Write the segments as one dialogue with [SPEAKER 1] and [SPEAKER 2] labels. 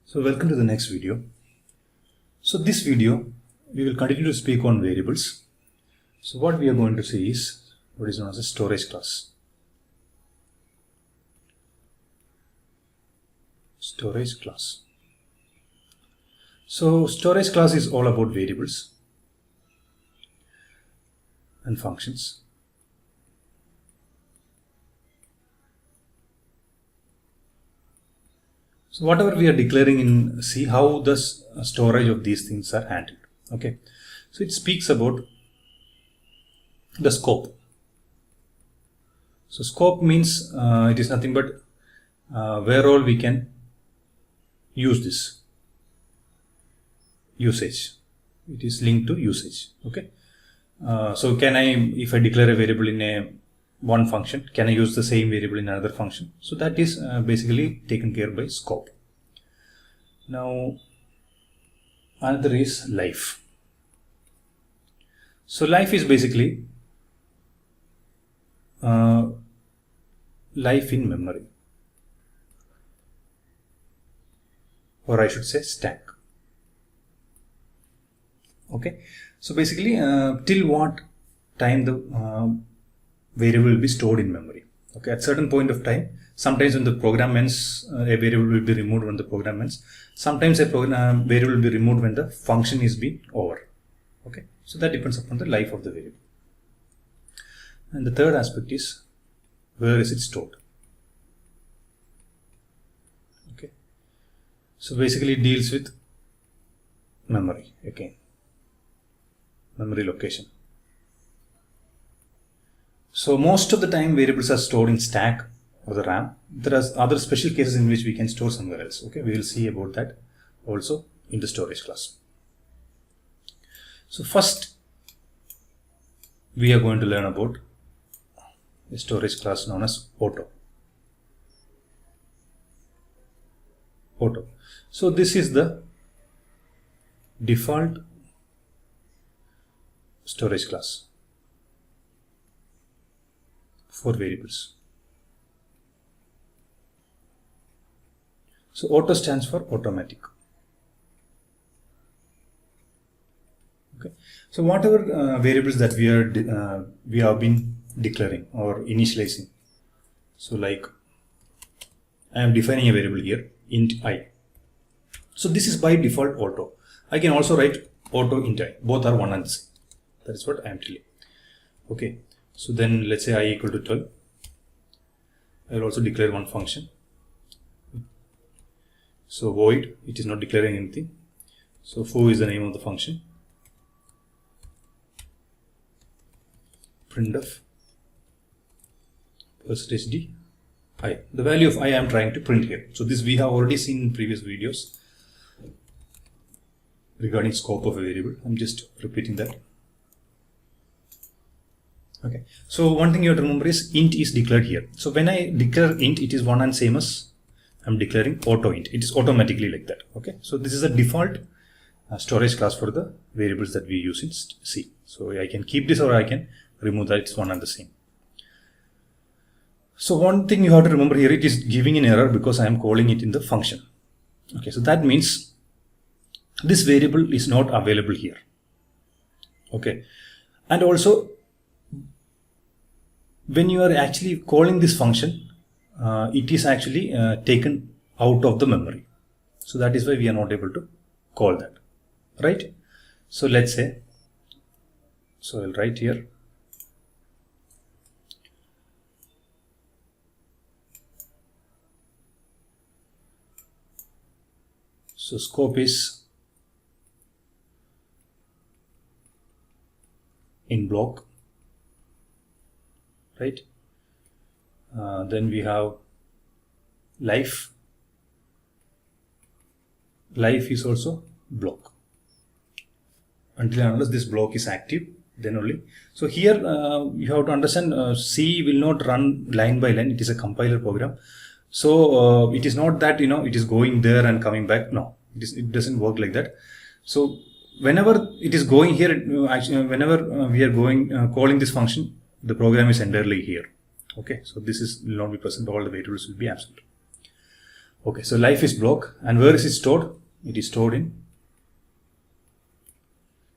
[SPEAKER 1] So welcome to the next video. So this video we will continue to speak on variables. So what we are going to see is what is known as a storage class. Storage class. So storage class is all about variables and functions. So whatever we are declaring in C, how the storage of these things are handled. Okay, so it speaks about the scope. So scope means it is nothing but where all we can use this usage. It is linked to usage. Okay, so can I, if I declare a variable in one function, can I use the same variable in another function? So that is basically taken care by scope. Now another is life. So life is basically life in memory, or I should say stack. Okay, so basically till what time the variable will be stored in memory. Okay, at certain point of time, sometimes when the program ends, a variable will be removed when the program ends. Sometimes a variable will be removed when the function is being over. Okay, so that depends upon the life of the variable. And the third aspect is where is it stored. Okay, so basically it deals with memory again, memory location. So most of the time variables are stored in stack or the RAM. There are other special cases in which we can store somewhere else. Okay, we will see about that also in the storage class. So first we are going to learn about a storage class known as auto. Auto. So this is the default storage class for variables. So auto stands for automatic. Okay, so whatever variables that we have been declaring or initializing. So like I am defining a variable here, int I. So this is by default auto. I can also write auto int I. Both are one and the same. That is what I am telling. Okay, so then let's say I equal to 12. I will also declare one function. So void, it is not declaring anything. So foo is the name of the function. Printf %d I. The value of I am trying to print here. So this we have already seen in previous videos regarding scope of a variable. I'm just repeating that. Okay, so one thing you have to remember is int is declared here. So when I declare int, it is one and same as I'm declaring auto int. It is automatically like that. Okay, so this is a default storage class for the variables that we use in C. So I can keep this or I can remove that. It's one and the same. So one thing you have to remember here, it is giving an error because I am calling it in the function. Okay, so that means this variable is not available here. Okay, and also when you are actually calling this function, it is actually taken out of the memory. So that is why we are not able to call that, right? So let's say, so I'll write here so scope is in block, right? Then we have life. Life is also block. Until and unless this block is active, then only. So here you have to understand C will not run line by line. It is a compiler program. So it is not that it is going there and coming back. No, it doesn't work like that. So whenever it is going here, actually whenever we are going calling this function, the program is entirely here. Okay, so this is will not be present. All the variables will be absent. Okay, so life is block, and where is it stored? It is stored in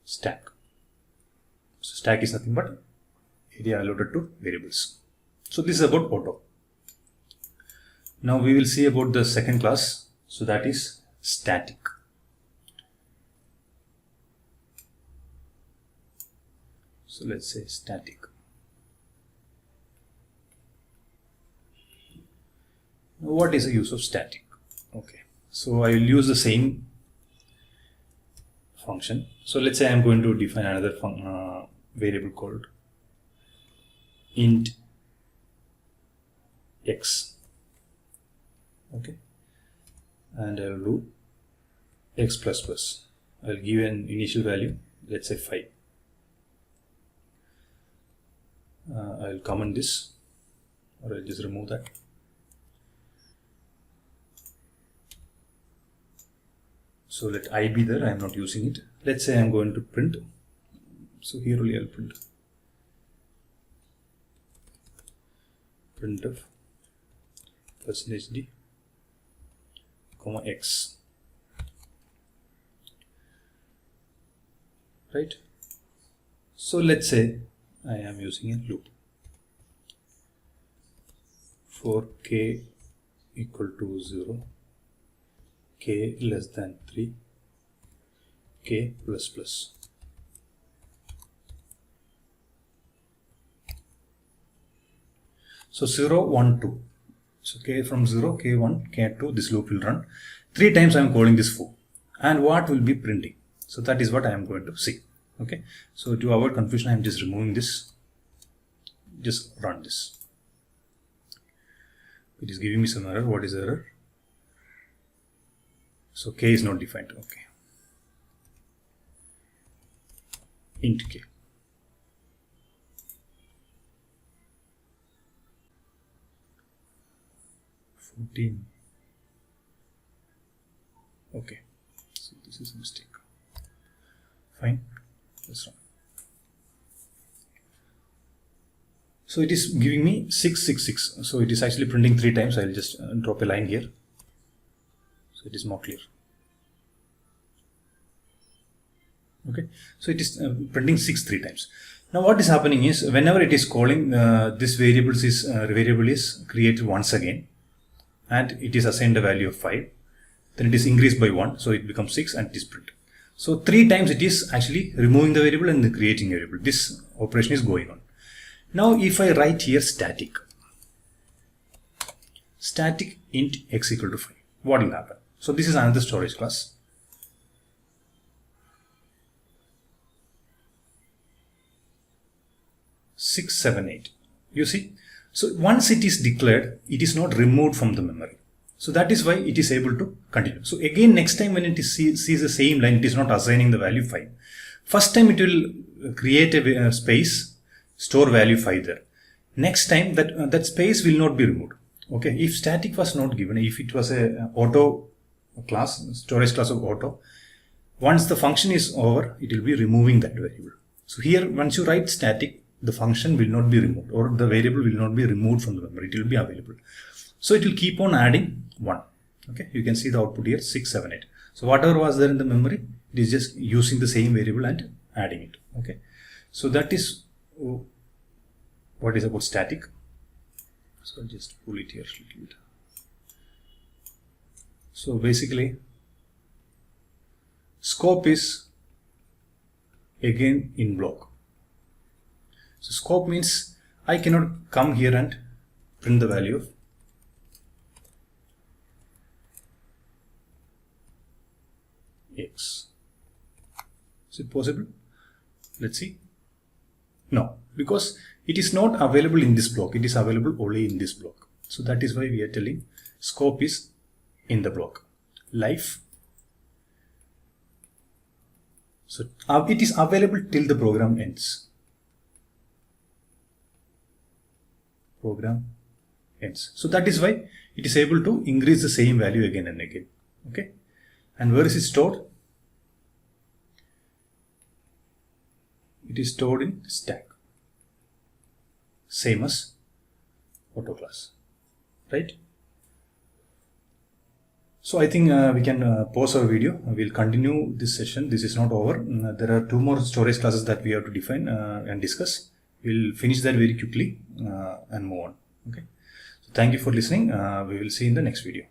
[SPEAKER 1] stack. So stack is nothing but area allotted to variables. So this is about auto. Now we will see about the second class. So that is static. So let's say static. Now what is the use of static? Okay, so I will use the same function. So let's say I am going to define another variable called int x. Okay, and I will do x plus plus. I will give an initial value, let's say 5. I will comment this, or I'll just remove that. So let I be there, I am not using it. Let's say I am going to print. So here only I will print printf %d comma x, right? So let's say I am using a loop for k equal to 0, k less than 3, k plus plus. So 0, 1, 2. So k from 0, k1, k2, this loop will run. 3 times I am calling this for. And what will be printing? So that is what I am going to see. Okay. So to avoid confusion, I am just removing this. Just run this. It is giving me some error. What is the error? So k is not defined. Okay. Int k. Okay, so this is a mistake. Fine, let's run. So it is giving me 666. So it is actually printing 3 times. I'll just drop a line here. So it is more clear. Okay, so it is printing 6 3 times. Now what is happening is whenever it is calling this variable is created once again, and it is assigned a value of 5, then it is increased by 1, so it becomes 6 and it is printed. So 3 times it is actually removing the variable and creating a variable. This operation is going on. Now if I write here static int x equal to 5, what will happen? So this is another storage class. Six, 7, 8. You see? So once it is declared, it is not removed from the memory. So that is why it is able to continue. So again, next time when it is sees the same line, it is not assigning the value 5. First time it will create a space, store value 5 there. Next time that space will not be removed. Okay, if static was not given, if it was a auto class, storage class of auto, once the function is over, it will be removing that variable. So here, once you write static, the function will not be removed, or the variable will not be removed from the memory. It will be available. So it will keep on adding 1. Okay, you can see the output here 6, 7, 8. So whatever was there in the memory, it is just using the same variable and adding it. Okay, so that is what is about static. So I'll just pull it here a little bit. So basically, scope is again in block. So scope means I cannot come here and print the value of x. Is it possible? Let's see. No, because it is not available in this block. It is available only in this block. So that is why we are telling scope is in the block. Life. So it is available till the program ends. Program ends. So that is why it is able to increase the same value again and again. Okay. And where is it stored? It is stored in stack. Same as auto class. Right? So I think we can pause our video. We'll continue this session. This is not over. There are 2 more storage classes that we have to define and discuss. We'll finish that very quickly and move on. Okay. So thank you for listening. We will see in the next video.